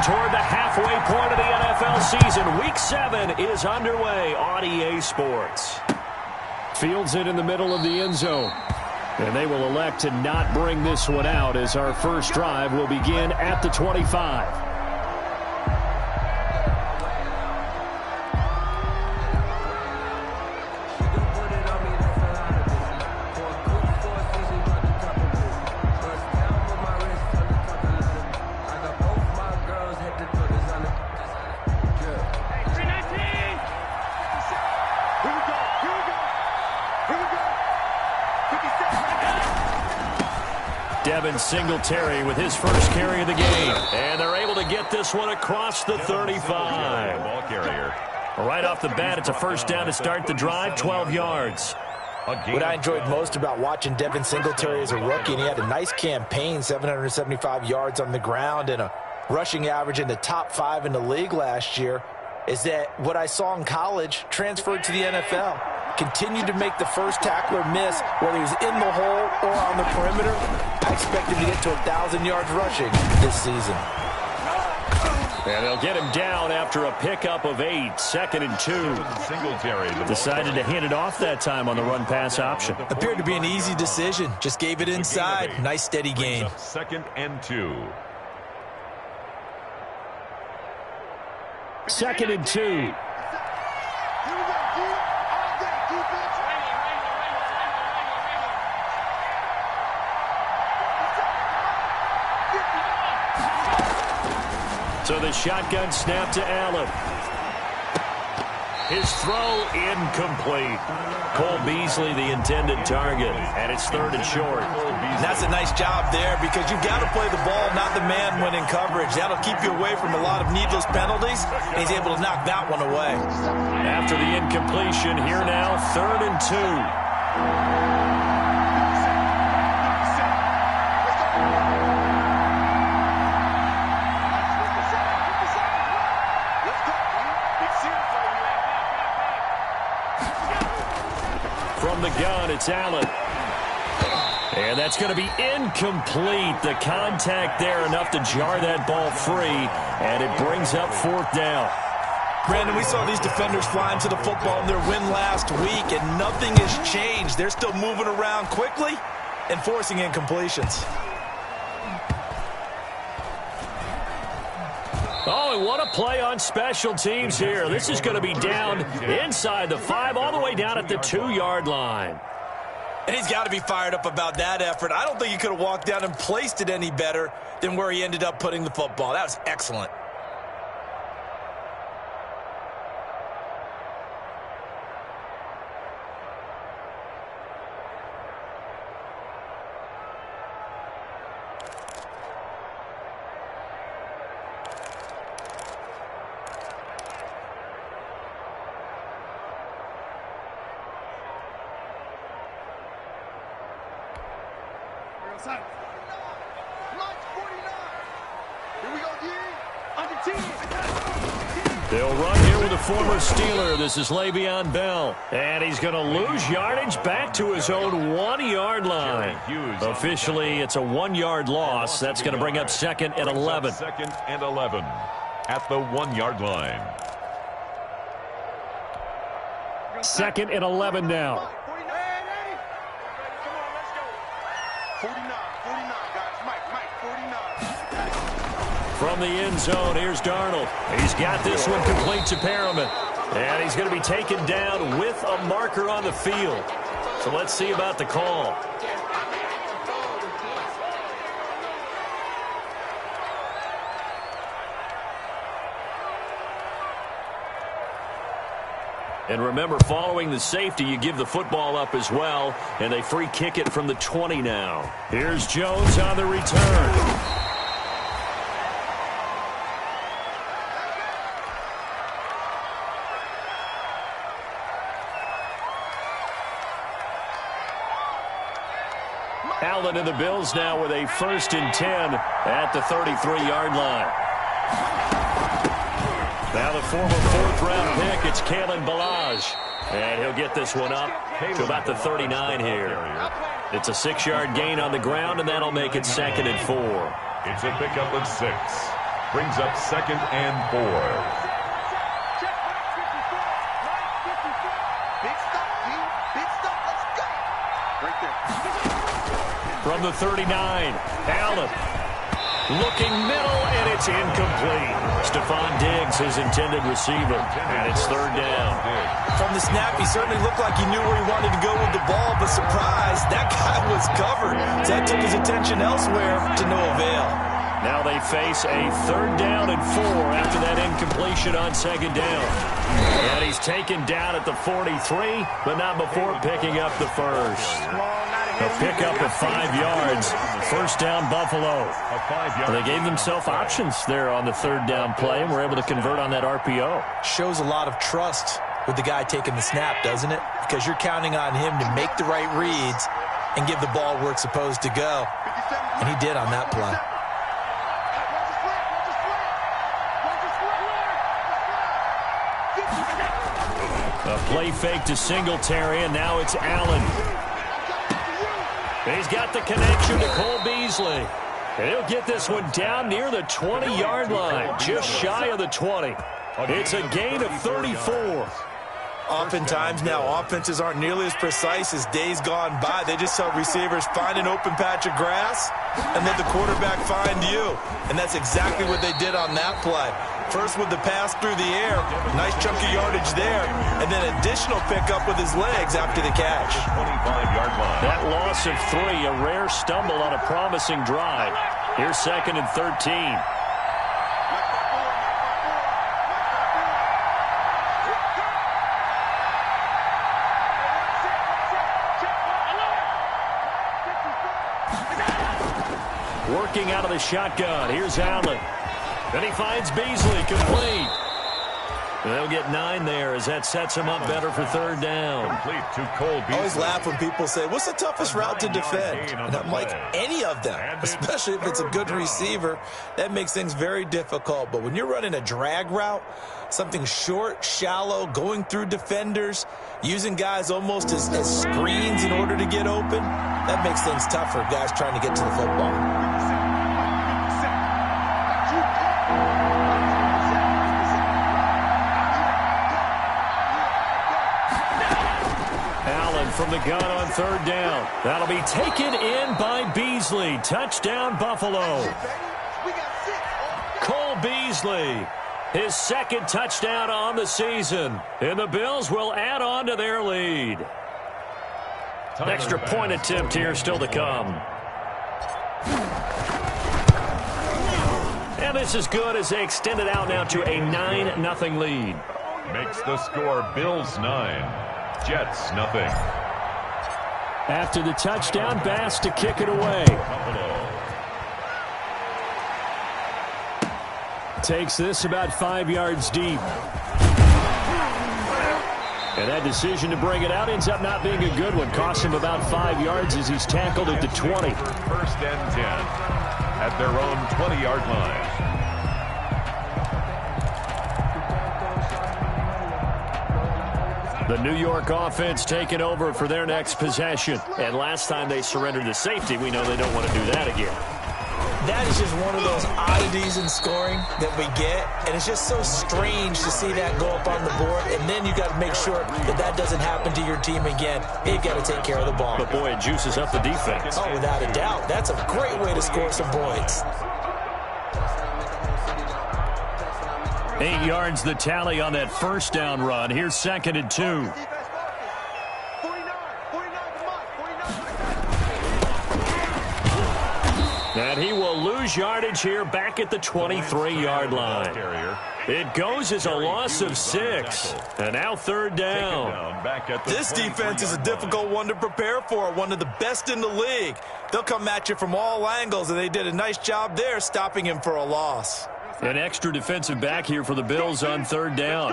toward the halfway point of the NFL season. Week 7 is underway on EA Sports. Fields it in the middle of the end zone. And they will elect to not bring this one out as our first drive will begin at the 25. Singletary with his first carry of the game. And they're able to get this one across the 35. Ball carrier. Right off the bat, it's a first down to start the drive, 12 yards. What I enjoyed most about watching Devin Singletary as a rookie, and he had a nice campaign, 775 yards on the ground and a rushing average in the top 5 in the league last year, is that what I saw in college transferred to the NFL. Continued to make the first tackler miss, whether he's in the hole or on the perimeter. I expect him to get to 1,000 yards rushing this season. And they'll get him down after a pickup of 8, 2nd and 2. Singletary Decided to hand it off that time on the run-pass option. Appeared to be an easy decision. Just gave it inside. Nice steady gain. 2nd and 2. 2nd and 2. So the shotgun snap to Allen. His throw incomplete. Cole Beasley the intended target, and it's 3rd and short. That's a nice job there because you've got to play the ball, not the man when in coverage. That'll keep you away from a lot of needless penalties, and he's able to knock that one away. After the incompletion, here now, 3rd and 2. From the gun, it's Allen. And that's going to be incomplete. The contact there enough to jar that ball free, and it brings up 4th down. Brandon, we saw these defenders flying to the football in their win last week, and nothing has changed. They're still moving around quickly and forcing incompletions. Oh, and what a play on special teams here. This is going to be down inside the 5, all the way down at the 2-yard line. And he's got to be fired up about that effort. I don't think he could have walked down and placed it any better than where he ended up putting the football. That was excellent. They'll run here with a former Steeler. This is Le'Veon Bell. And he's going to lose yardage back to his own 1-yard line. Officially, it's a 1-yard loss. That's going to bring up 2nd and 11. 2nd and 11 at the 1-yard line. 2nd and 11 now. 49, guys. Mike, 49. From the end zone, here's Darnold. He's got this one complete to Perriman. And he's going to be taken down with a marker on the field. So let's see about the call. And remember, following the safety, you give the football up as well, and they free kick it from the 20 now. Here's Jones on the return. Allen and the Bills now with a 1st and 10 at the 33-yard line. Now the former 4th-round pick, it's Kalen Ballage. And he'll get this one up to about the 39 here. It's a 6-yard gain on the ground, and that'll make it 2nd and 4. It's a pickup of 6. brings up 2nd and 4. Big stop, D. Big stop. Let's go. Right there. From the 39, Allen. Looking middle, and it's incomplete. Stephon Diggs, his intended receiver, and it's 3rd down. From the snap, he certainly looked like he knew where he wanted to go with the ball, but surprise, that guy was covered. So that took his attention elsewhere to no avail. Now they face a 3rd down and 4 after that incompletion on 2nd down. And he's taken down at the 43, but not before picking up the first. A pickup of 5 yards. 1st down, Buffalo. They gave themselves options there on the 3rd down play and were able to convert on that RPO. Shows a lot of trust with the guy taking the snap, doesn't it? Because you're counting on him to make the right reads and give the ball where it's supposed to go. And he did on that play. A play fake to Singletary, and now it's Allen. He's got the connection to Cole Beasley. And he'll get this one down near the 20-yard line, just shy of the 20. It's a gain of 34. Oftentimes now, offenses aren't nearly as precise as days gone by. They just help receivers find an open patch of grass and let the quarterback find you. And that's exactly what they did on that play. First with the pass through the air, nice chunk of yardage there, and then additional pickup with his legs after the catch. 25-yard line. That loss of 3, a rare stumble on a promising drive. Here's 2nd and 13. Working out of the shotgun. Here's Allen. Then he finds Beasley, complete. And they'll get 9 there as that sets him up better for 3rd down. Complete to Cole Beasley. I always laugh when people say, what's the toughest route to defend? And I'm like, any of them, especially if it's a good receiver. That makes things very difficult. But when you're running a drag route, something short, shallow, going through defenders, using guys almost as screens in order to get open, that makes things tough for guys trying to get to the football. From the gun on 3rd down. That'll be taken in by Beasley. Touchdown, Buffalo. Cole Beasley, his 2nd touchdown on the season. And the Bills will add on to their lead. Extra point attempt here still to come. And this is good as they extend it out now to a 9-0 lead. Makes the score Bills 9, Jets 0. After the touchdown, Bass to kick it away. Takes this about 5 yards deep. And that decision to bring it out ends up not being a good one. Costs him about 5 yards as he's tackled at the 20. 1st and 10 at their own 20-yard line. The New York offense taking over for their next possession. And last time they surrendered the safety, we know they don't want to do that again. That is just one of those oddities in scoring that we get. And it's just so strange to see that go up on the board. And then you got to make sure that that doesn't happen to your team again. You've got to take care of the ball. But boy, it juices up the defense. Oh, without a doubt. That's a great way to score some points. 8 yards the tally on that 1st down run. Here's 2nd and 2. And he will lose yardage here back at the 23-yard line. It goes as a loss of 6. And now 3rd down. This defense is a difficult one to prepare for, one of the best in the league. They'll come at you from all angles, and they did a nice job there stopping him for a loss. An extra defensive back here for the Bills on 3rd down.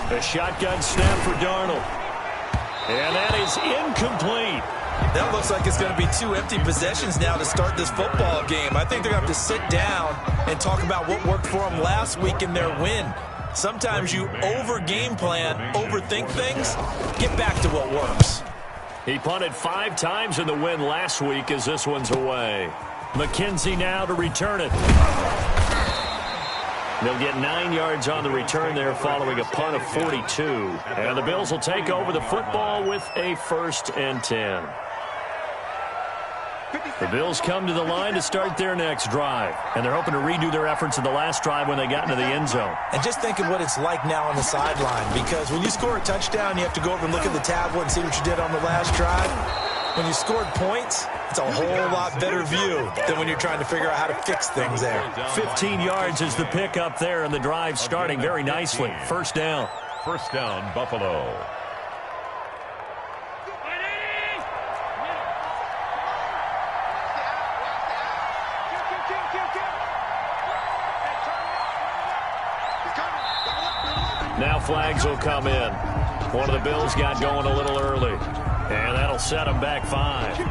A shotgun snap for Darnold. And that is incomplete. That looks like it's going to be 2 empty possessions now to start this football game. I think they're going to have to sit down and talk about what worked for them last week in their win. Sometimes you over-game plan, overthink things, get back to what works. He punted 5 times in the win last week as this one's away. McKenzie now to return it. They'll get 9 yards on the return there following a punt of 42. And the Bills will take over the football with a 1st and 10. The Bills come to the line to start their next drive. And they're hoping to redo their efforts in the last drive when they got into the end zone. And just think of what it's like now on the sideline. Because when you score a touchdown, you have to go over and look at the tablet and see what you did on the last drive. When you scored points, it's a whole lot better view than when you're trying to figure out how to fix things there. 15 yards is the pickup there, and the drive starting very nicely. 1st down. 1st down, Buffalo. Now flags will come in. One of the Bills got going a little early. And that'll set them back 5. 57.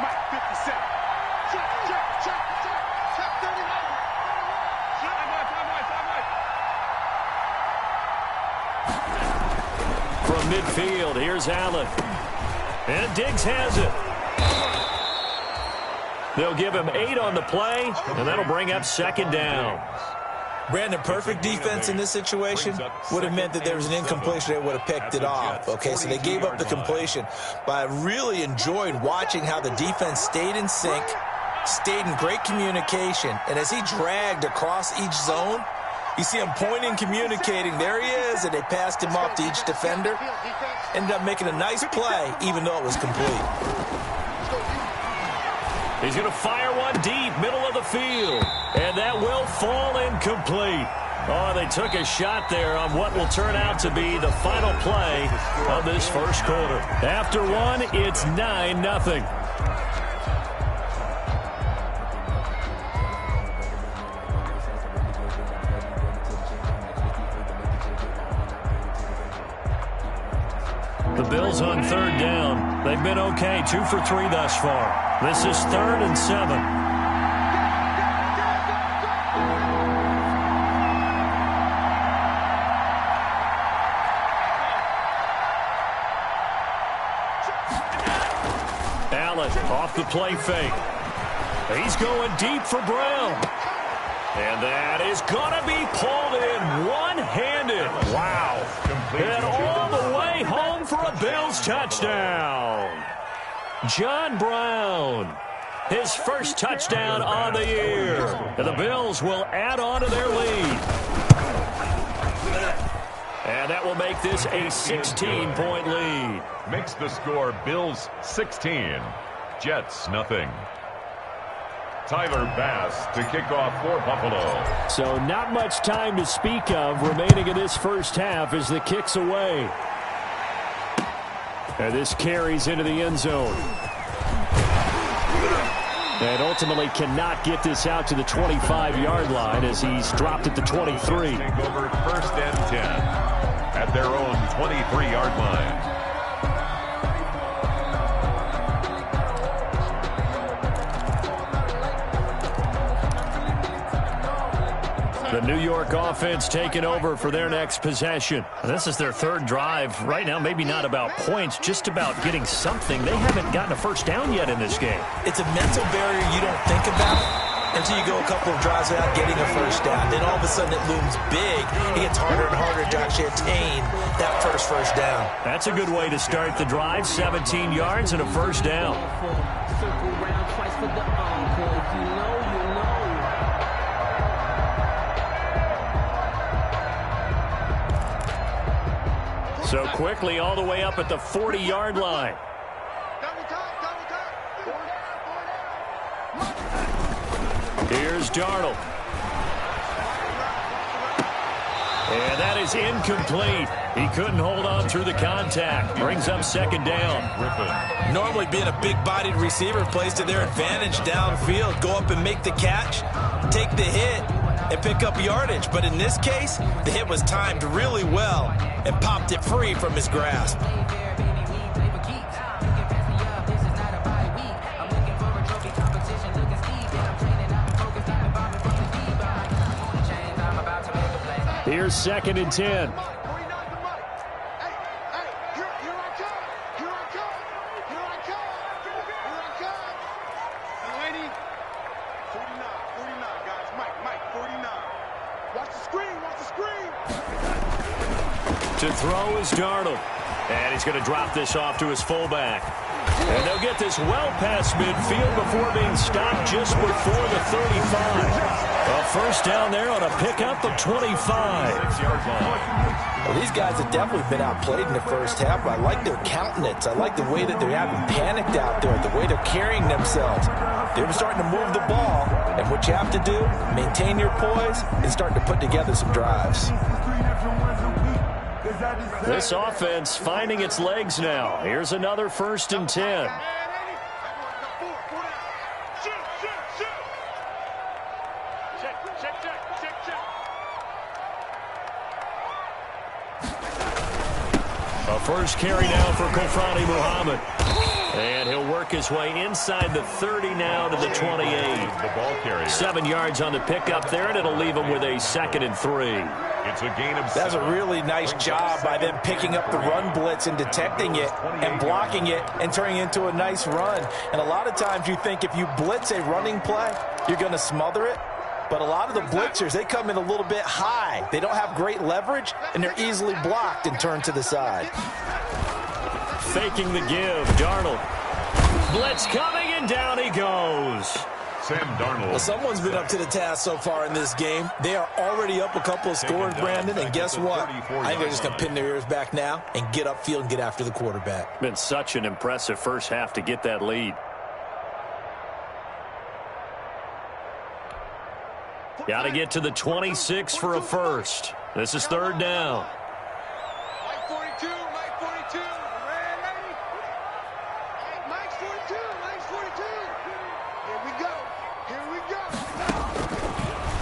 Mike, 57. Check 39. From midfield, here's Allen. And Diggs has it. They'll give him 8 on the play, and that'll bring up 2nd down. Brandon, perfect defense in this situation would have meant that there was an incompletion that would have picked it off. Okay, so they gave up the completion. But I really enjoyed watching how the defense stayed in sync, stayed in great communication. And as he dragged across each zone, you see him pointing, communicating. There he is, and they passed him off to each defender. Ended up making a nice play, even though it was complete. He's going to fire one deep, middle of the field. And that will fall incomplete. Oh, they took a shot there on what will turn out to be the final play of this 1st quarter. After one, it's 9-0. The Bills on 3rd down. They've been okay, 2 for 3 thus far. This is 3rd and 7. Allen off the play fake. He's going deep for Brown. And that is going to be pulled in one-handed. Wow. And all the way home for a Bills touchdown. John Brown, his 1st touchdown on the year. And the Bills will add on to their lead. And that will make this a 16-point lead. Makes the score Bills 16, Jets nothing. Tyler Bass to kick off for Buffalo. So not much time to speak of remaining in this 1st half as the kick's away. And this carries into the end zone. And ultimately cannot get this out to the 25-yard line as he's dropped at the 23. Take over 1st and 10 at their own 23-yard line. The New York offense taking over for their next possession. This is their 3rd drive. Right now, maybe not about points, just about getting something. They haven't gotten a 1st down yet in this game. It's a mental barrier you don't think about until you go a couple of drives without getting a 1st down. Then all of a sudden it looms big. It gets harder and harder to actually attain that first down. That's a good way to start the drive. 17 yards and a 1st down. So quickly all the way up at the 40-yard line. Here's Darnold. And that is incomplete. He couldn't hold on through the contact. Brings up 2nd down. Normally being a big-bodied receiver plays to their advantage downfield. Go up and make the catch, take the hit, and pick up yardage. But in this case, the hit was timed really well and popped it free from his grasp. Here's 2nd and 10. To throw is Darnold. And he's going to drop this off to his fullback. And they'll get this well past midfield before being stopped just before the 35. A first down there on a pickup of 25. Well, these guys have definitely been outplayed in the first half, but I like their countenance. I like the way that they're having panicked out there, the way they're carrying themselves. They're starting to move the ball, and what you have to do, maintain your poise and start to put together some drives. This offense finding its legs now. Here's another 1st and 10. A first carry now for Kofrani Muhammad. And he'll work his way inside the 30 now to the 28. The ball carrier. 7 yards on the pickup there, and it'll leave him with a 2nd and 3. It's a gain of 7. That's a really nice job by them picking up the run blitz and detecting it and blocking it and turning it into a nice run. And a lot of times you think if you blitz a running play, you're going to smother it. But a lot of the blitzers, they come in a little bit high. They don't have great leverage, and they're easily blocked and turned to the side. Faking the give, Darnold. Blitz coming, and down he goes. Sam Darnold. Well, someone's been up to the task so far in this game. They are already up a couple of scores, Brandon, and guess what? I think they're just going to pin their ears back now and get upfield and get after the quarterback. Been such an impressive first half to get that lead. Got to get to the 26 for a first. This is 3rd down. Mike 42, Mike 42. Mike's 42, Mike's 42. Here we go, here we go.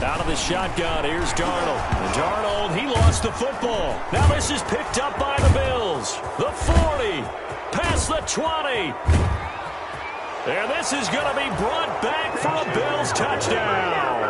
Out of the shotgun, here's Darnold. And Darnold, he lost the football. Now this is picked up by the Bills. The 40, past the 20. And this is going to be brought back for a Bills touchdown.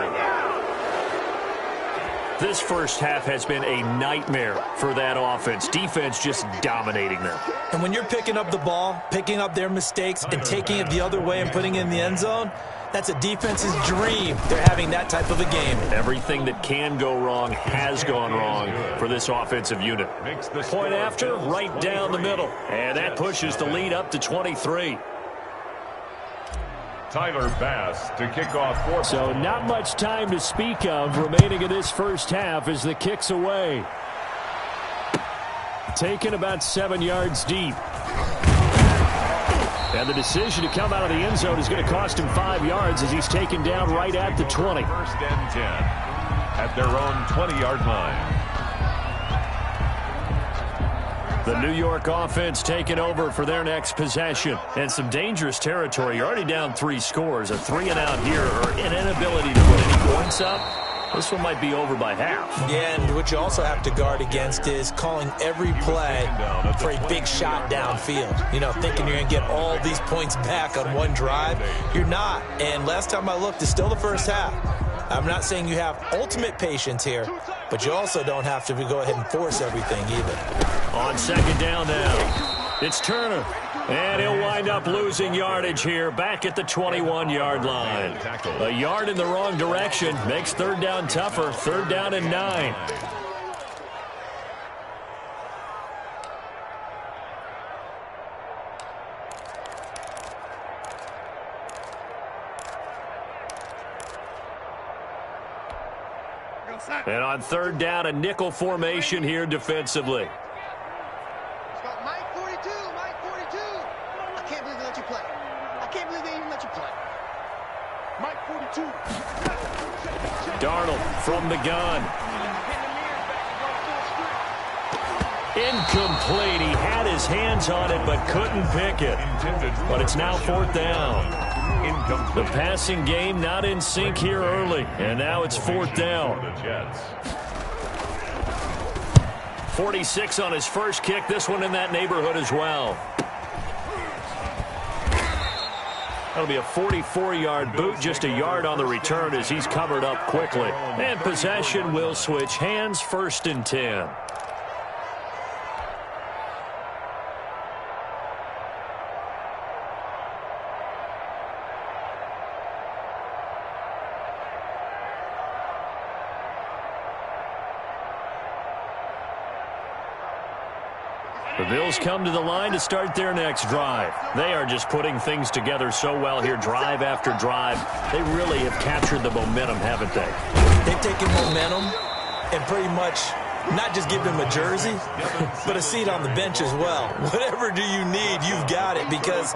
This first half has been a nightmare for that offense. Defense just dominating them. And when you're picking up the ball, picking up their mistakes, and taking it the other way and putting it in the end zone, that's a defense's dream. They're having that type of a game. Everything that can go wrong has gone wrong for this offensive unit. Point after, right down the middle. And that pushes the lead up to 23. Tyler Bass to kick off 4. So not much time to speak of remaining in this first half as the kick's away. Taken about 7 yards deep. And the decision to come out of the end zone is going to cost him 5 yards as he's taken down right at the 20. 1st and 10 at their own 20-yard line. The New York offense taking over for their next possession. And some dangerous territory. You're already down 3 scores. A 3 and out here, or an inability to put any points up. This one might be over by half. Yeah, and what you also have to guard against is calling every play for a big shot downfield. You know, thinking you're going to get all these points back on one drive. You're not. And last time I looked, it's still the first half. I'm not saying you have ultimate patience here, but you also don't have to go ahead and force everything either. On 2nd down now, it's Turner. And he'll wind up losing yardage here back at the 21-yard line. A yard in the wrong direction makes 3rd down tougher. 3rd down and 9. And on 3rd down, a nickel formation here defensively. Mike 42, Mike 42. I can't believe they let you play. I can't believe they even let you play. Mike 42. Darnold from the gun. Incomplete. He had his hands on it but couldn't pick it. But it's now 4th down. The passing game not in sync here early. And now it's 4th down. 46 on his first kick. This one in that neighborhood as well. That'll be a 44-yard boot, just a yard on the return as he's covered up quickly. And possession will switch hands, 1st and 10. The Bills come to the line to start their next drive. They are just putting things together so well here, drive after drive. They really have captured the momentum, haven't they? They've taken momentum and pretty much not just give him a jersey, but a seat on the bench as well. Whatever do you need, you've got it, because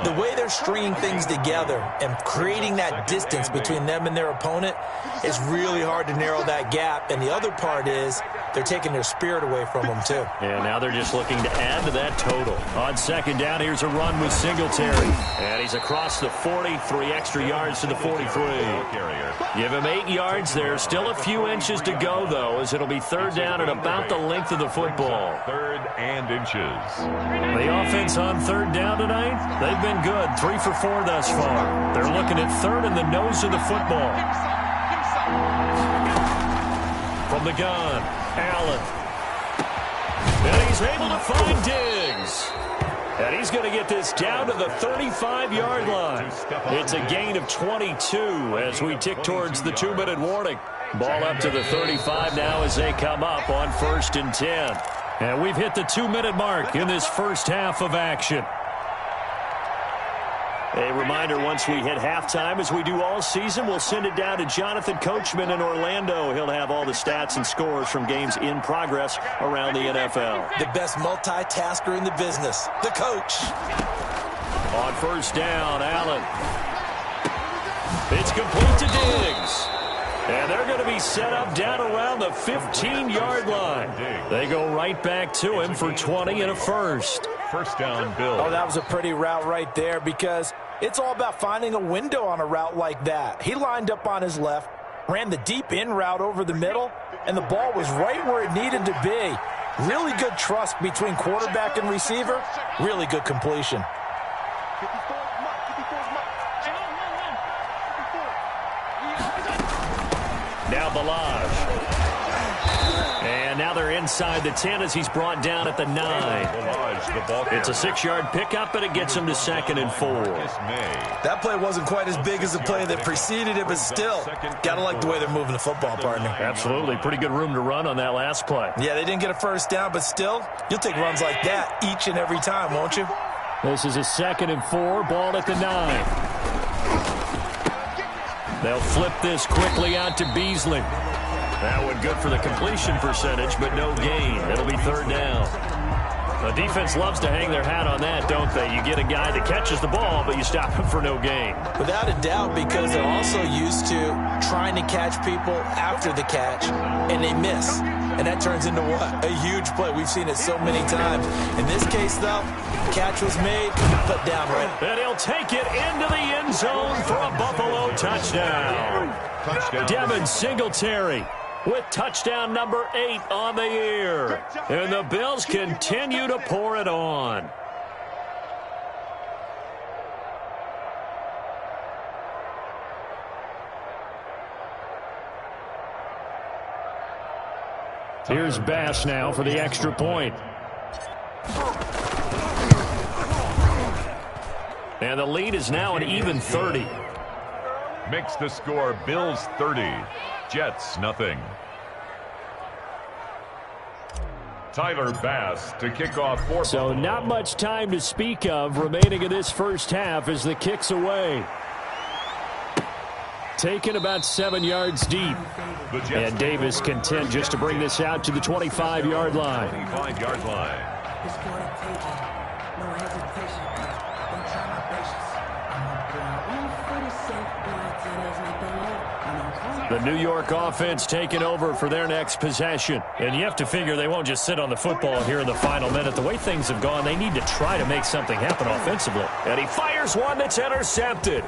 the way they're stringing things together and creating that distance between them and their opponent is really hard to narrow that gap. And the other part is they're taking their spirit away from them, too. And now they're just looking to add to that total. On 2nd down, here's a run with Singletary. And he's across the 40, 3 extra yards to the 43. Give him 8 yards there. Still a few inches to go, though, as it'll be 3rd down and about the length of the football. 3rd and inches. The offense on 3rd down tonight, they've been good. 3 for 4 thus far. They're looking at 3rd and the nose of the football. From the gun, Allen. And he's able to find Diggs. And he's going to get this down to the 35-yard line. It's a gain of 22 as we tick towards the 2-minute warning. Ball up to the 35 now as they come up on 1st and 10. And we've hit the 2-minute mark in this first half of action. A reminder, once we hit halftime, as we do all season, we'll send it down to Jonathan Coachman in Orlando. He'll have all the stats and scores from games in progress around the NFL. The best multitasker in the business, the coach. On 1st down, Allen. It's complete to Diggs. And they're going to be set up down around the 15-yard line. They go right back to him for 20 and a first. 1st down, Bill. Oh, that was a pretty route right there, because it's all about finding a window on a route like that. He lined up on his left, ran the deep in route over the middle, and the ball was right where it needed to be. Really good trust between quarterback and receiver. Really good completion. Now Balaj. And now they're inside the 10 as he's brought down at the 9. It's a 6-yard pickup, and it gets him to 2nd and 4. That play wasn't quite as big as the play that preceded it, but still, got to like the way they're moving the football, partner. Absolutely. Pretty good room to run on that last play. Yeah, they didn't get a 1st down, but still, you'll take runs like that each and every time, won't you? This is a 2nd and 4, ball at the 9. They'll flip this quickly out to Beasley. That one good for the completion percentage, but no gain. It'll be 3rd down. The defense loves to hang their hat on that, don't they? You get a guy that catches the ball, but you stop him for no gain. Without a doubt, because they're also used to trying to catch people after the catch, and they miss. And that turns into what? A huge play. We've seen it so many times. In this case, though, catch was made, put down right. And he'll take it into the end zone for a Buffalo touchdown. Devin Singletary with touchdown number 8 on the year. And the Bills continue to pour it on. Here's Bass now for the extra point. And the lead is now an even 30. Makes the score Bills 30, Jets nothing. Tyler Bass to kick off for So Buffalo. not much time to speak of remaining in this first half as the kick's away. Taken about 7 yards deep. And Davis content just to bring this out to the 25-yard line. 25-yard line. The New York offense taking over for their next possession. And you have to figure they won't just sit on the football here in the final minute. The way things have gone, they need to try to make something happen offensively. And he fires one that's intercepted.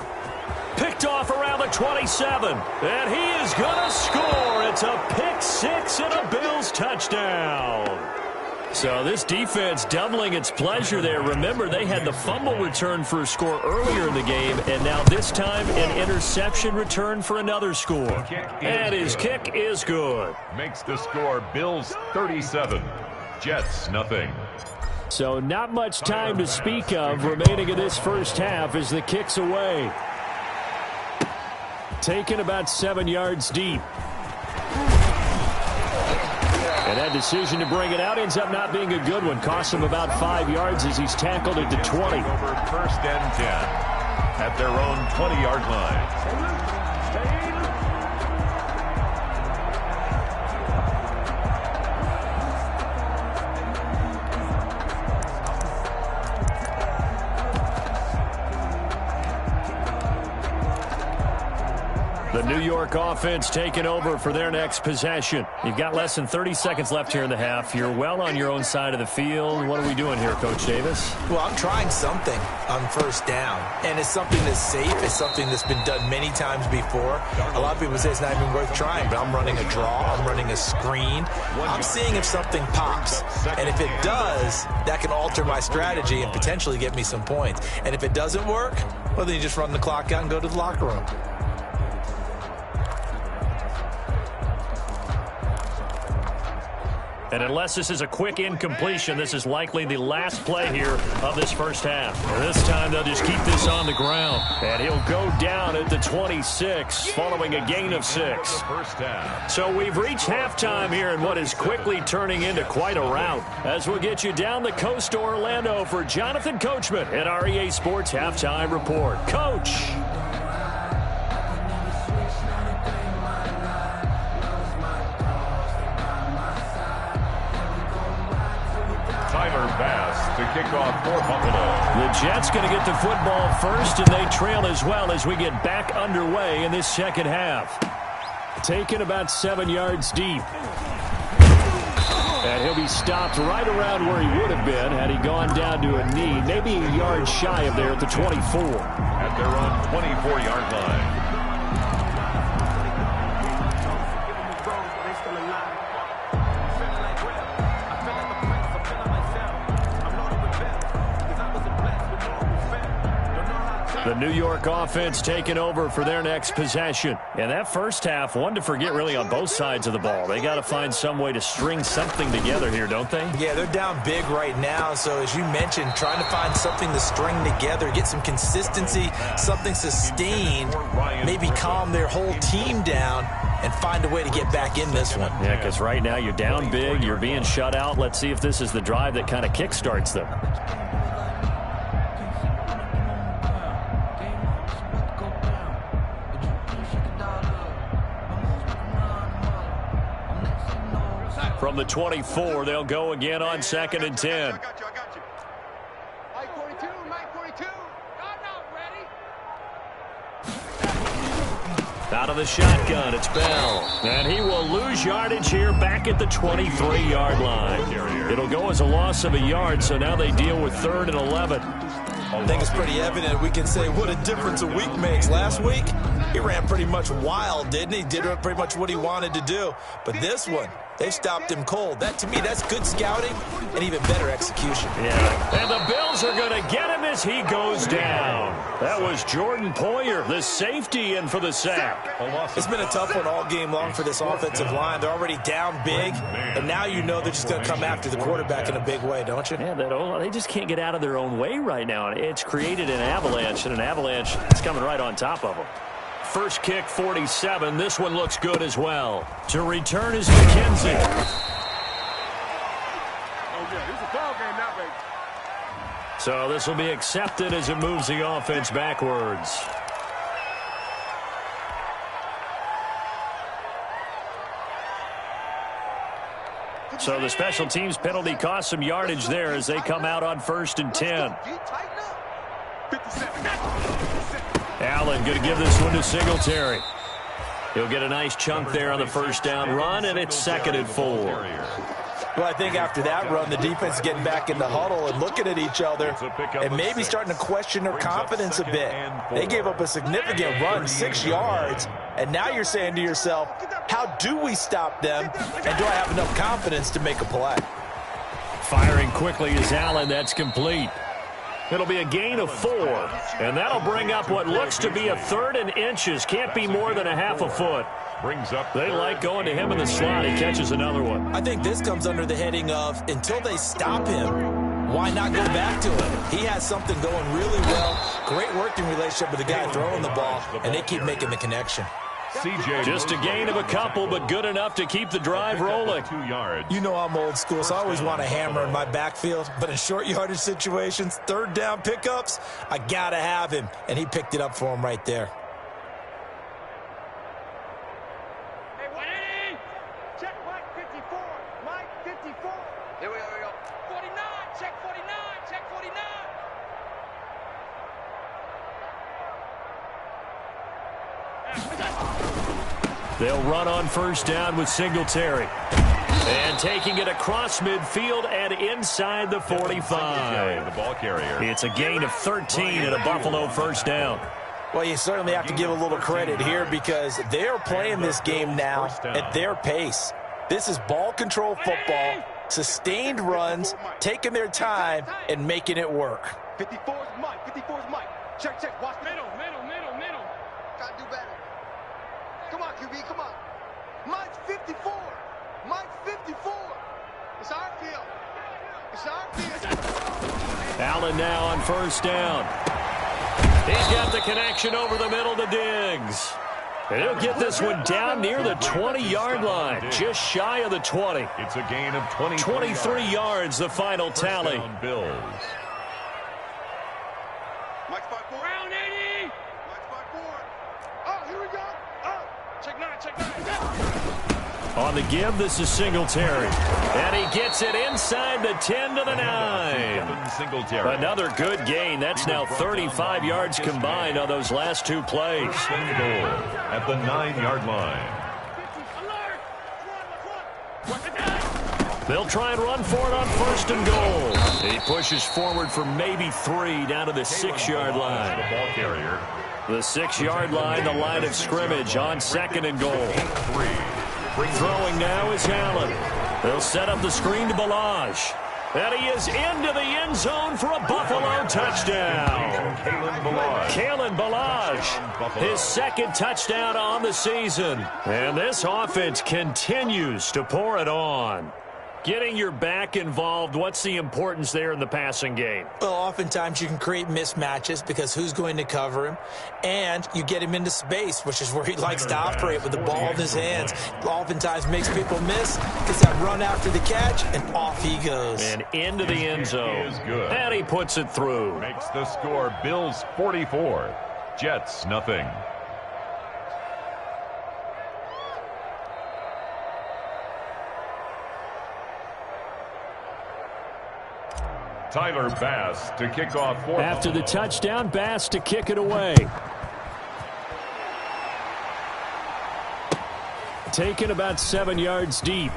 Picked off around the 27. And he is going to score. It's a pick 6 and a Bills touchdown. So this defense doubling its pleasure there. Remember, they had the fumble return for a score earlier in the game, and now this time an interception return for another score. And his kick is good. Makes the score Bills 37, Jets nothing. So not much time to speak of remaining in this first half as the kick's away. Taken about 7 yards deep. And that decision to bring it out ends up not being a good one. Costs him about 5 yards as he's tackled at the 20. Over first and 10 at their own 20-yard line. The New York offense taking over for their next possession. You've got less than 30 seconds left here in the half. You're well on your own side of the field. What are we doing here, Coach Davis? Well, I'm trying something on first down, and it's something that's safe. It's something that's been done many times before. A lot of people say it's not even worth trying, but I'm running a draw. I'm running a screen. I'm seeing if something pops, and if it does, that can alter my strategy and potentially get me some points. And if it doesn't work, well, then you just run the clock out and go to the locker room. And unless this is a quick incompletion, this is likely the last play here of this first half. And this time they'll just keep this on the ground. And he'll go down at the 26 following a gain of 6. So we've reached halftime here in what is quickly turning into quite a rout. As we'll get you down the coast to Orlando for Jonathan Coachman at our EA Sports Halftime Report. Coach! Pass to kick off for Buffalo. The Jets going to get the football first, and they trail as well as we get back underway in this second half. Taken about 7 yards deep. And he'll be stopped right around where he would have been had he gone down to a knee, maybe a yard shy of there at the 24. At their own 24-yard line. The New York offense taking over for their next possession. And that first half, one to forget really on both sides of the ball. They got to find some way to string something together here, don't they? Yeah, they're down big right now. So as you mentioned, trying to find something to string together, get some consistency, something sustained, maybe calm their whole team down and find a way to get back in this one. Yeah, because right now you're down big, you're being shut out. Let's see if this is the drive that kind of kickstarts them. From the 24, they'll go again on 2nd and 10. I got you. Mike 42, Mike 42. I'm not ready. Out of the shotgun, it's Bell. And he will lose yardage here back at the 23-yard line. It'll go as a loss of a yard, so now they deal with 3rd and 11. I think it's pretty evident. We can say what a difference a week makes. Last week, he ran pretty much wild, didn't he? Did pretty much what he wanted to do. But this one, they stopped him cold. That, to me, that's good scouting and even better execution. Yeah, and the Bills are going to get him as he goes down. That was Jordan Poyer, the safety, in for the sack. It's been a tough one all game long for this offensive line. They're already down big, and now you know they're just going to come after the quarterback in a big way, don't you? Yeah, they just can't get out of their own way right now. It's created an avalanche, and an avalanche is coming right on top of them. First kick, 47. This one looks good as well. To return is McKenzie. So this will be accepted as it moves the offense backwards. So the special teams penalty cost some yardage there as they come out on 1st and 10. Allen going to give this one to Singletary. He'll get a nice chunk there on the first down run, and it's 2nd and 4. Well, I think after that run, the defense is getting back in the huddle and looking at each other and maybe starting to question their confidence a bit. They gave up a significant run, 6 yards, and now you're saying to yourself, how do we stop them, and do I have enough confidence to make a play? Firing quickly is Allen. That's complete. It'll be a gain of 4, and that'll bring up what looks to be a 3rd and inches. Can't be more than a half a foot. They like going to him in the slot. He catches another one. I think this comes under the heading of until they stop him, why not go back to him? He has something going really well. Great working relationship with the guy throwing the ball, and they keep making the connection. Just a gain of a couple, but good enough to keep the drive rolling. 2 yards. You know I'm old school, so I always want a hammer in my backfield. But in short yardage situations, 3rd down pickups, I got to have him. And he picked it up for him right there. Hey, 180! Check Mike 54. Mike 54. Here we go. 49. Check 49. Check 49. They'll run on 1st down with Singletary. And taking it across midfield and inside the 45. The ball carrier. It's a gain of 13 and a Buffalo 1st down. Well, you certainly have to give a little credit here because they're playing this game now at their pace. This is ball control football, sustained runs, taking their time and making it work. 54 is Mike. 54 is Mike. Check. Watch middle. Gotta do better. Come on, QB, come on. Mike's 54. Mike's 54. It's our field. It's our field. Allen now on 1st down. He's got the connection over the middle to Diggs. And he'll get this one down near the 20-yard line, just shy of the 20. It's a gain of 23 yards, the final tally. Bills. Mike's 5-4. Round 80. Mike's 5-4. Oh, here we go. Oh, check 9. On the give, this is Singletary. And he gets it inside the 10 to the 9. Singletary. Another good gain. That's now 35 yards combined on those last 2 plays. At the 9-yard line. They'll try and run for it on 1st and goal. He pushes forward for maybe 3 down to the 6-yard line. The ball carrier. The 6-yard line, the line of scrimmage on 2nd and goal. 3. Throwing now is Allen. They'll set up the screen to Balaj. And he is into the end zone for a Buffalo touchdown. Kalen Balaj, his 2nd touchdown on the season. And this offense continues to pour it on. Getting your back involved, what's the importance there in the passing game? Well, oftentimes you can create mismatches because who's going to cover him? And you get him into space, which is where he likes to operate with the ball in his hands. Oftentimes makes people miss, gets that run after the catch, and off he goes. And into the end zone. And he puts it through. Makes the score Bills 44, Jets nothing. Tyler Bass to kick off for After the touchdown, Bass to kick it away. Taken about 7 yards deep.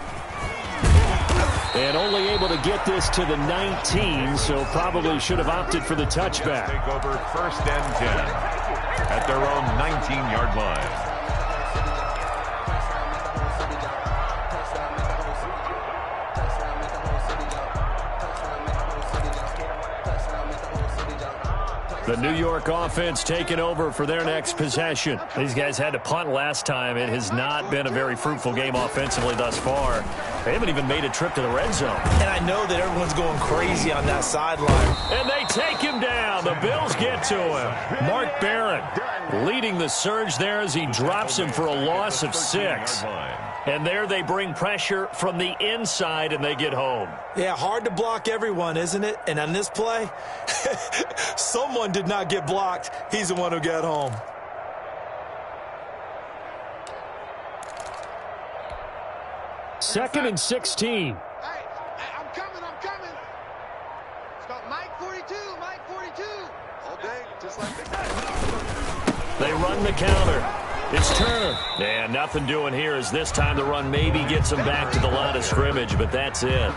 And only able to get this to the 19, so probably should have opted for the touchback. Take over 1st and 10 at their own 19-yard line. The New York offense taking over for their next possession. These guys had to punt last time. It has not been a very fruitful game offensively thus far. They haven't even made a trip to the red zone. And I know that everyone's going crazy on that sideline. And they take him down. The Bills get to him. Mark Barron leading the surge there as he drops him for a loss of 6. And there they bring pressure from the inside, and they get home. Yeah, hard to block everyone, isn't it? And on this play, someone did not get blocked. He's the one who got home. Second and 16. Hey, I'm coming. It's got Mike 42. All day, just like that. They run the counter. It's Turner. And nothing doing here as this time the run maybe gets them back to the line of scrimmage, but that's it.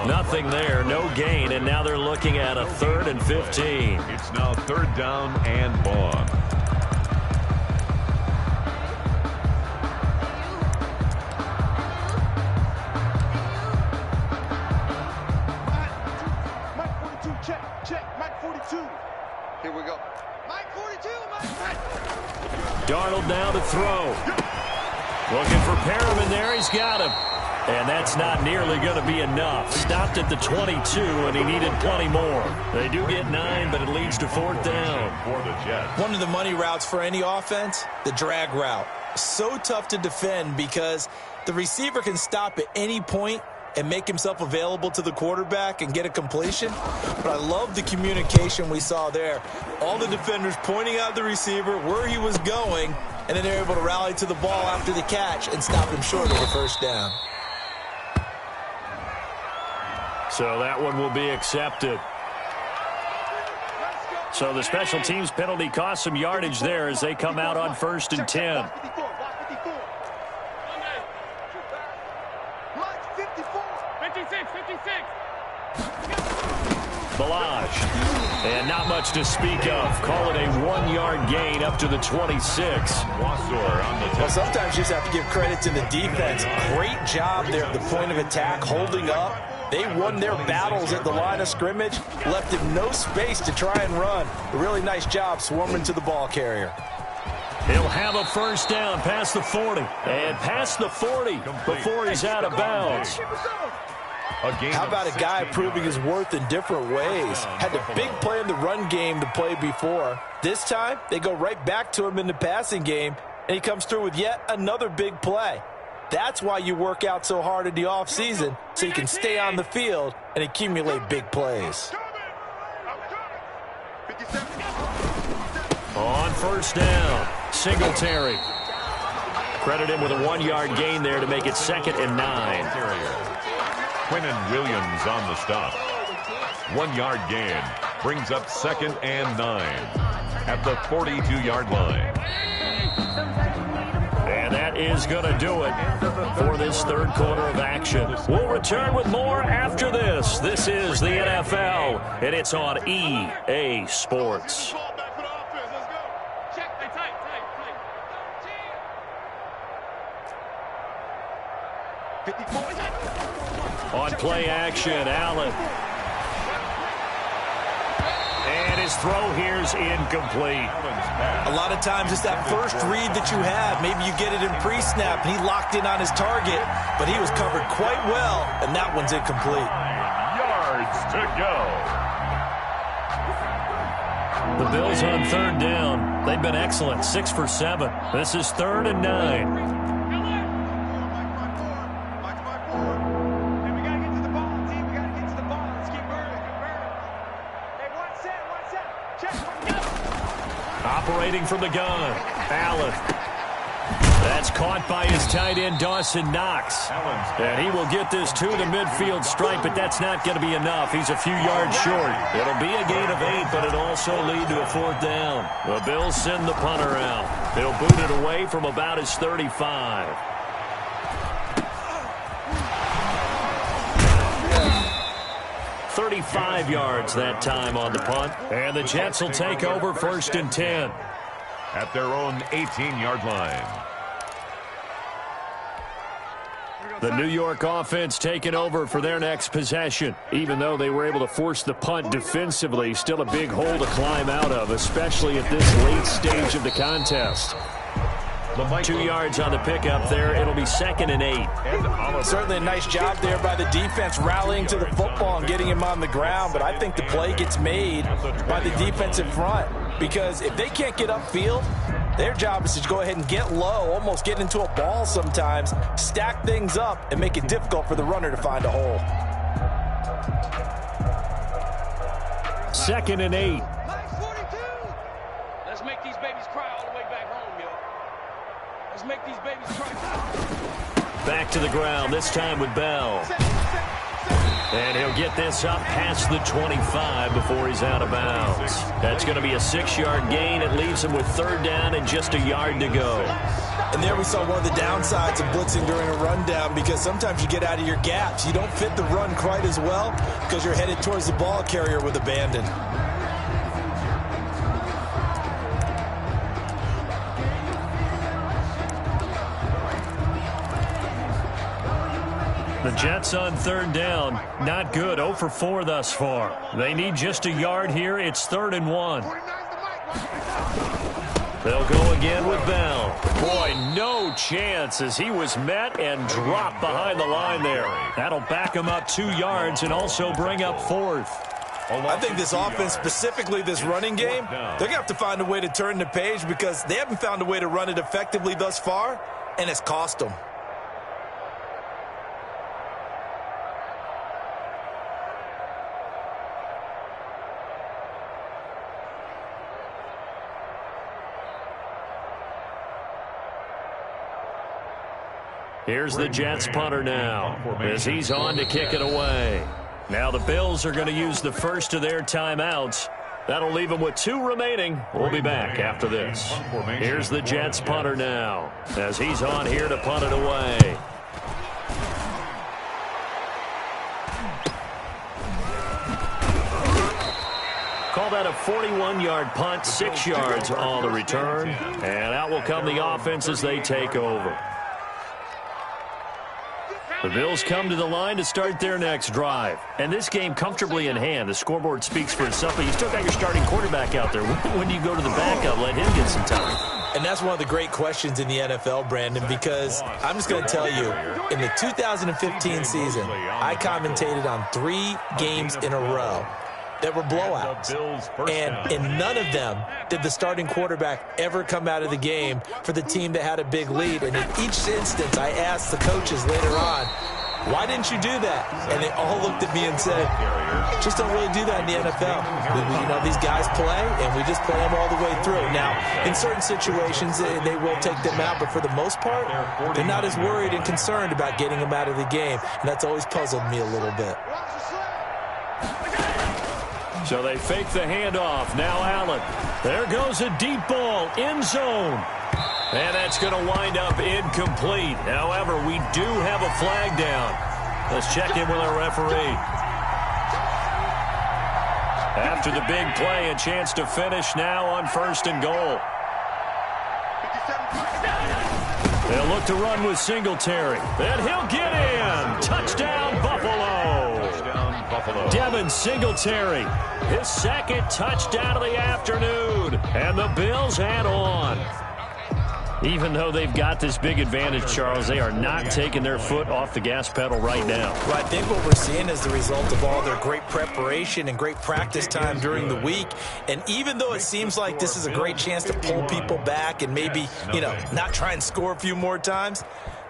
Nothing there, no gain, and now they're looking at a 3rd and 15. It's now 3rd down and long. Check, Mike 42. Here we go. Mike 42, Mike. Darnold now to throw. Looking for Perriman there. He's got him. And that's not nearly going to be enough. Stopped at the 22, and he needed plenty more. They do get 9, but it leads to 4th down. For the Jets. One of the money routes for any offense, the drag route. So tough to defend because the receiver can stop at any point and make himself available to the quarterback and get a completion. But I love the communication we saw there. All the defenders pointing out the receiver, where he was going, and then they're able to rally to the ball after the catch and stop him short of the first down. So that one will be accepted. So the special teams penalty cost some yardage there as they come out on 1st and 10. Balaj. And not much to speak of. Call it a 1-yard gain up to the 26. Well, sometimes you just have to give credit to the defense. Great job there at the point of attack, holding up. They won their battles at the line of scrimmage, left him no space to try and run. A really nice job swarming to the ball carrier. He'll have a 1st down past the 40. And past the 40 before he's out of bounds. How about a guy proving his worth in different ways? Had a big play in the run game to play before. This time, they go right back to him in the passing game, and he comes through with yet another big play. That's why you work out so hard in the offseason, so you can stay on the field and accumulate big plays. On 1st down, Singletary. Credit him with a 1-yard gain there to make it 2nd and 9. Quinnen Williams on the stop. 1-yard gain brings up 2nd and 9 at the 42-yard line. And that is going to do it for this 3rd quarter of action. We'll return with more after this. This is the NFL, and it's on EA Sports. On play action, Allen. And his throw here's incomplete. A lot of times it's that first read that you have. Maybe you get it in pre-snap, and he locked in on his target, but he was covered quite well, and that one's incomplete. 9 yards to go. The Bills on 3rd down. They've been excellent, 6 for 7. This is 3rd and 9. Operating from the gun, Allen. That's caught by his tight end, Dawson Knox. And he will get this to the midfield stripe, but that's not going to be enough. He's a few yards short. It'll be a gain of 8, but it'll also lead to a 4th down. The Bills send the punter out. They'll boot it away from about his 35. "35 yards that time on the punt. And the Jets will take over 1st and 10. At their own 18-yard line. The New York offense taking over for their next possession. Even though they were able to force the punt defensively, still a big hole to climb out of, especially at this late stage of the contest. 2 yards on the pickup there. It'll be 2nd and 8. Certainly a nice job there by the defense rallying to the football and getting him on the ground, but I think the play gets made by the defensive front because if they can't get upfield, their job is to go ahead and get low, almost get into a ball sometimes, stack things up, and make it difficult for the runner to find a hole. 2nd and 8. Let's make these babies cry all the way back home, yo. Let's make these babies cry. Back to the ground, this time with Bell. And he'll get this up past the 25 before he's out of bounds. That's going to be a 6-yard gain. It leaves him with 3rd down and just a yard to go. And there we saw one of the downsides of blitzing during a rundown because sometimes you get out of your gaps. You don't fit the run quite as well because you're headed towards the ball carrier with abandon. The Jets on third down. Not good. 0 for 4 thus far. They need just a yard here. It's 3rd and 1. They'll go again with Bell. Boy, no chance as he was met and dropped behind the line there. That'll back him up 2 yards and also bring up 4th. I think this offense, specifically this running game, they're going to have to find a way to turn the page because they haven't found a way to run it effectively thus far, and it's cost them. Here's the Jets punter now as he's on to kick it away. Now the Bills are going to use the first of their timeouts. That'll leave them with 2 remaining. We'll be back after this. Here's the Jets punter now as he's on here to punt it away. Call that a 41-yard punt, 6 yards on the return. And out will come the offense as they take over. The Bills come to the line to start their next drive. And this game comfortably in hand. The scoreboard speaks for itself, but you still got your starting quarterback out there. When do you go to the backup, let him get some time? And that's one of the great questions in the NFL, Brandon, because I'm just going to tell you, in the 2015 season, I commentated on 3 games in a row that were blowouts. And in none of them did the starting quarterback ever come out of the game for the team that had a big lead. And in each instance, I asked the coaches later on, why didn't you do that? And they all looked at me and said, just don't really do that in the NFL. You know, these guys play, and we just play them all the way through. Now, in certain situations, they will take them out, but for the most part, they're not as worried and concerned about getting them out of the game. And that's always puzzled me a little bit. So they fake the handoff. Now Allen. There goes a deep ball. End zone. And that's going to wind up incomplete. However, we do have a flag down. Let's check in with our referee. After the big play, a chance to finish now on 1st and goal. They'll look to run with Singletary. And he'll get in. Touchdown, Buffalo. Devin Singletary, his 2nd touchdown of the afternoon. And the Bills head on. Even though they've got this big advantage, Charles, they are not taking their foot off the gas pedal right now. Well, I think what we're seeing is the result of all their great preparation and great practice time during the week. And even though it seems like this is a great chance to pull people back and maybe, you know, not try and score a few more times,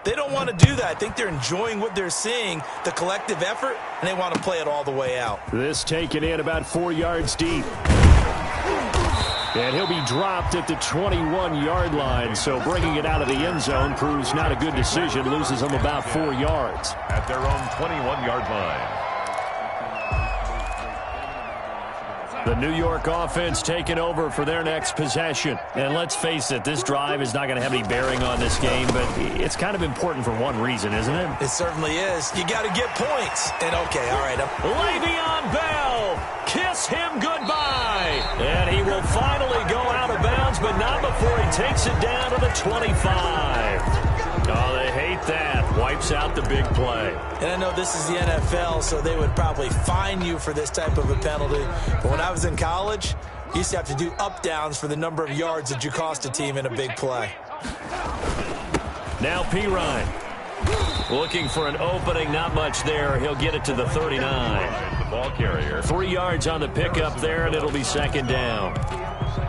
they don't want to do that. I think they're enjoying what they're seeing, the collective effort, and they want to play it all the way out. This taken in about 4 yards deep. And he'll be dropped at the 21-yard line, so bringing it out of the end zone proves not a good decision, loses them about 4 yards. At their own 21-yard line. The New York offense taking over for their next possession. And let's face it, this drive is not going to have any bearing on this game, but it's kind of important for one reason, isn't it? It certainly is. You got to get points. And, okay, all right. Le'Veon Bell, kiss him goodbye. And he will finally go out of bounds, but not before he takes it down to the 25. Oh, they hate that. Wipes out the big play. And I know this is the NFL, so they would probably fine you for this type of a penalty. But when I was in college, you used to have to do up-downs for the number of yards that you cost a team in a big play. Now Pirahna. Looking for an opening, not much there. He'll get it to the 39. The ball carrier. 3 yards on the pickup there, and it'll be 2nd down.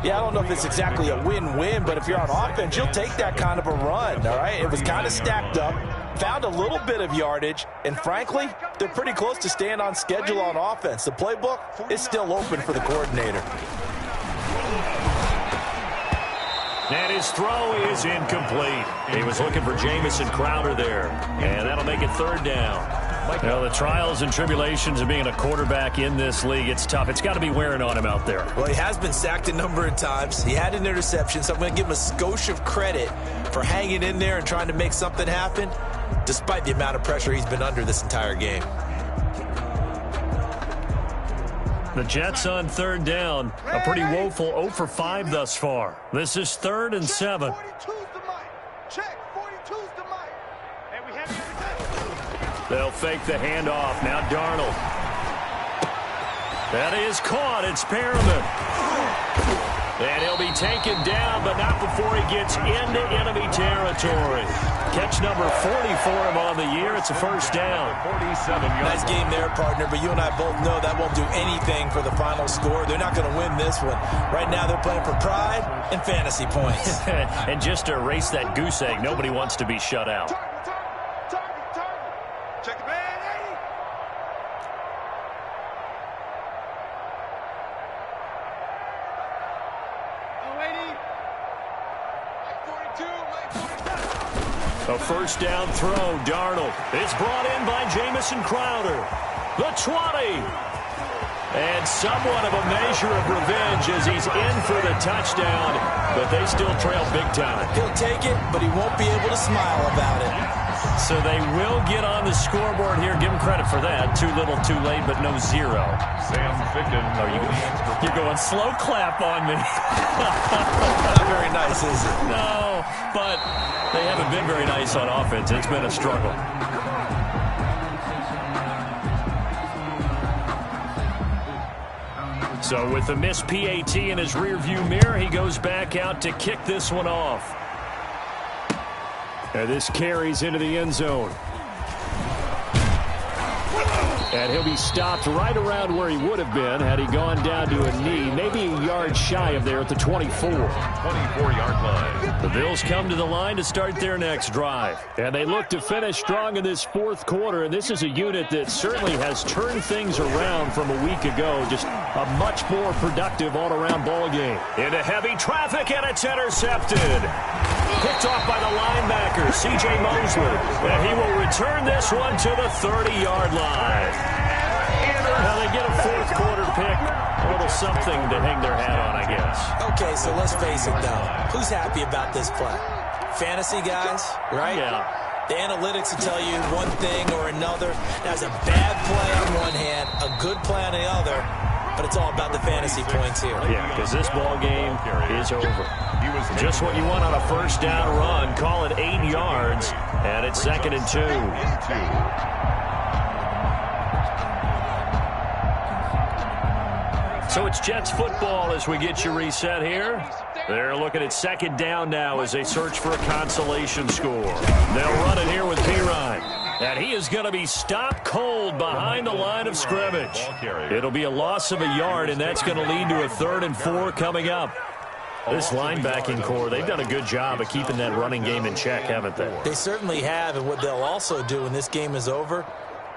Yeah, I don't know if it's exactly a win-win, but if you're on offense, you'll take that kind of a run, all right? It was kind of stacked up, found a little bit of yardage, and frankly, they're pretty close to staying on schedule on offense. The playbook is still open for the coordinator. And his throw is incomplete. He was looking for Jamison Crowder there, and that'll make it 3rd down. You know, the trials and tribulations of being a quarterback in this league, it's tough. It's got to be wearing on him out there. Well, he has been sacked a number of times. He had an interception, so I'm going to give him a skosh of credit for hanging in there and trying to make something happen, despite the amount of pressure he's been under this entire game. The Jets on 3rd down. A pretty woeful 0 for 5 thus far. This is 3rd and 7. They'll fake the handoff. Now Darnold. That is caught. It's Perriman. And he'll be taken down, but not before he gets into enemy territory. Catch number 40 for him on the year. It's a first down. 47 yards. Nice game there, partner, but you and I both know that won't do anything for the final score. They're not going to win this one. Right now they're playing for pride and fantasy points. And just to erase that goose egg, nobody wants to be shut out. Check it, man. A first down throw. Darnold is brought in by Jamison Crowder. The 20. And somewhat of a measure of revenge as he's in for the touchdown, but they still trail big time. He'll take it, but he won't be able to smile about it. So they will get on the scoreboard here. Give him credit for that. Too little, too late, but no zero. Sam Ficken. You're going slow clap on me. Not very nice, is it? No, but they haven't been very nice on offense. It's been a struggle. So with the missed PAT in his rearview mirror, he goes back out to kick this one off. And this carries into the end zone. And he'll be stopped right around where he would have been had he gone down to a knee, maybe a yard shy of there at the 24. 24-yard line. The Bills come to the line to start their next drive. And they look to finish strong in this fourth quarter. And this is a unit that certainly has turned things around from a week ago. Just a much more productive all-around ball game. Into heavy traffic, and it's intercepted. Picked off by the linebacker, C.J. Mosley. And he will return this one to the 30-yard line. Now they get a fourth quarter pick. A little something to hang their hat on, I guess. Okay, so let's face it, though. Who's happy about this play? Fantasy guys, right? Yeah. The analytics will tell you one thing or another. That's a bad play on one hand, a good play on the other, but it's all about the fantasy points here. Yeah, because this ball game is over. Just what you want on a first down run. Call it 8 yards, and it's 2nd and 2. So it's Jets football as we get you reset here. They're looking at 2nd down now as they search for a consolation score. They'll run it here with Pirahna. And he is going to be stopped cold behind the line of scrimmage. It'll be a loss of a yard, and that's going to lead to a 3rd and 4 coming up. This linebacking core, they've done a good job of keeping that running game in check, haven't they? They certainly have, and what they'll also do when this game is over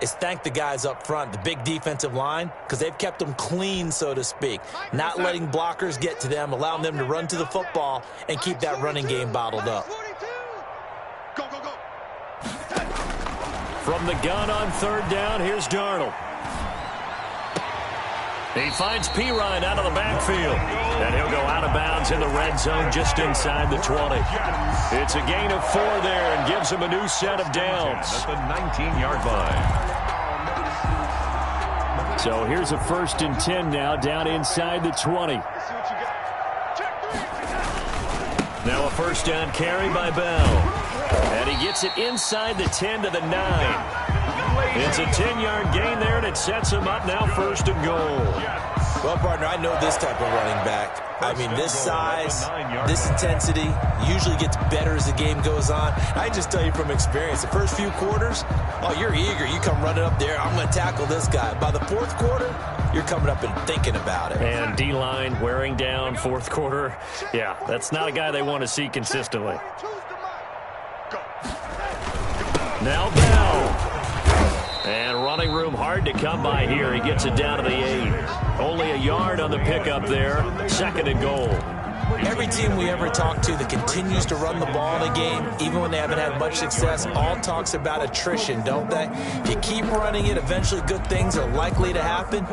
is thank the guys up front, the big defensive line, because they've kept them clean, so to speak. Not letting blockers get to them, allowing them to run to the football and keep that running game bottled up. Go, go, go. From the gun on 3rd down, here's Darnold. He finds Pirahna out of the backfield. And he'll go out of bounds in the red zone just inside the 20. It's a gain of 4 there and gives him a new set of downs. At the 19-yard line. So here's a 1st and 10 now down inside the 20. Now a first down carry by Bell. And he gets it inside the 10 to the 9. It's a 10-yard gain there, and it sets him up now 1st and goal. Well, partner, I know this type of running back. I mean, this size, this intensity usually gets better as the game goes on. I just tell you from experience, the first few quarters, oh, you're eager. You come running up there, I'm going to tackle this guy. By the 4th quarter, you're coming up and thinking about it. And D-line wearing down 4th quarter. Yeah, that's not a guy they want to see consistently. Now Bell. And running room hard to come by here. He gets it down to the 8. Only a yard on the pickup there. 2nd and goal. Every team we ever talk to that continues to run the ball in a game, even when they haven't had much success, all talks about attrition, don't they? If you keep running it, eventually good things are likely to happen.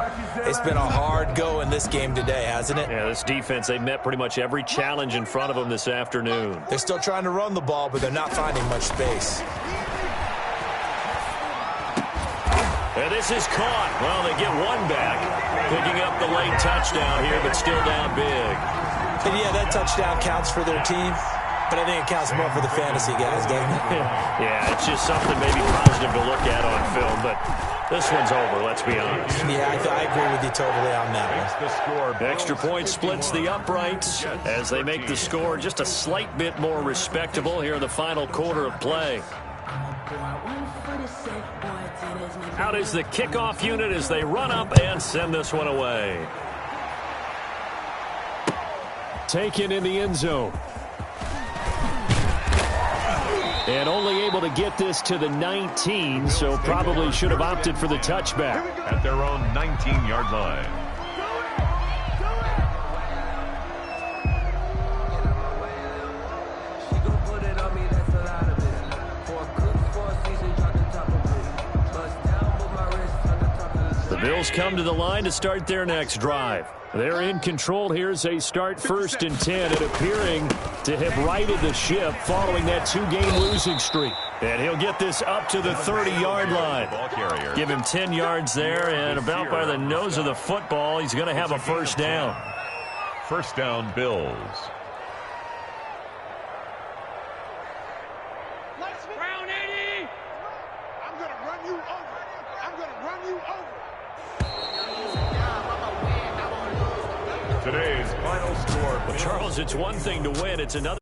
It's been a hard go in this game today, hasn't it? Yeah, this defense, they've met pretty much every challenge in front of them this afternoon. They're still trying to run the ball, but they're not finding much space. And this is caught. Well, they get one back. Picking up the late touchdown here, but still down big. And yeah, that touchdown counts for their team. But I think it counts more for the fantasy guys, doesn't it? Yeah, it's just something maybe positive to look at on film, but this one's over, let's be honest. Yeah, I agree with you totally on that one. The score. Extra point splits the uprights as they make the score just a slight bit more respectable here in the final quarter of play. Out is the kickoff unit as they run up and send this one away. Taken in the end zone. And only able to get this to the 19, so probably should have opted for the touchback. At their own 19-yard line. The Bills come to the line to start their next drive. They're in control here as they start 1st and 10 and appearing to have righted the ship following that 2-game losing streak. And he'll get this up to the 30-yard line. Give him 10 yards there, and about by the nose of the football, he's going to have a first down. First down, Bills. Brown 80! I'm going to run you over. I'm going to run you over. Today's final score. Charles, it's one thing to win. It's another.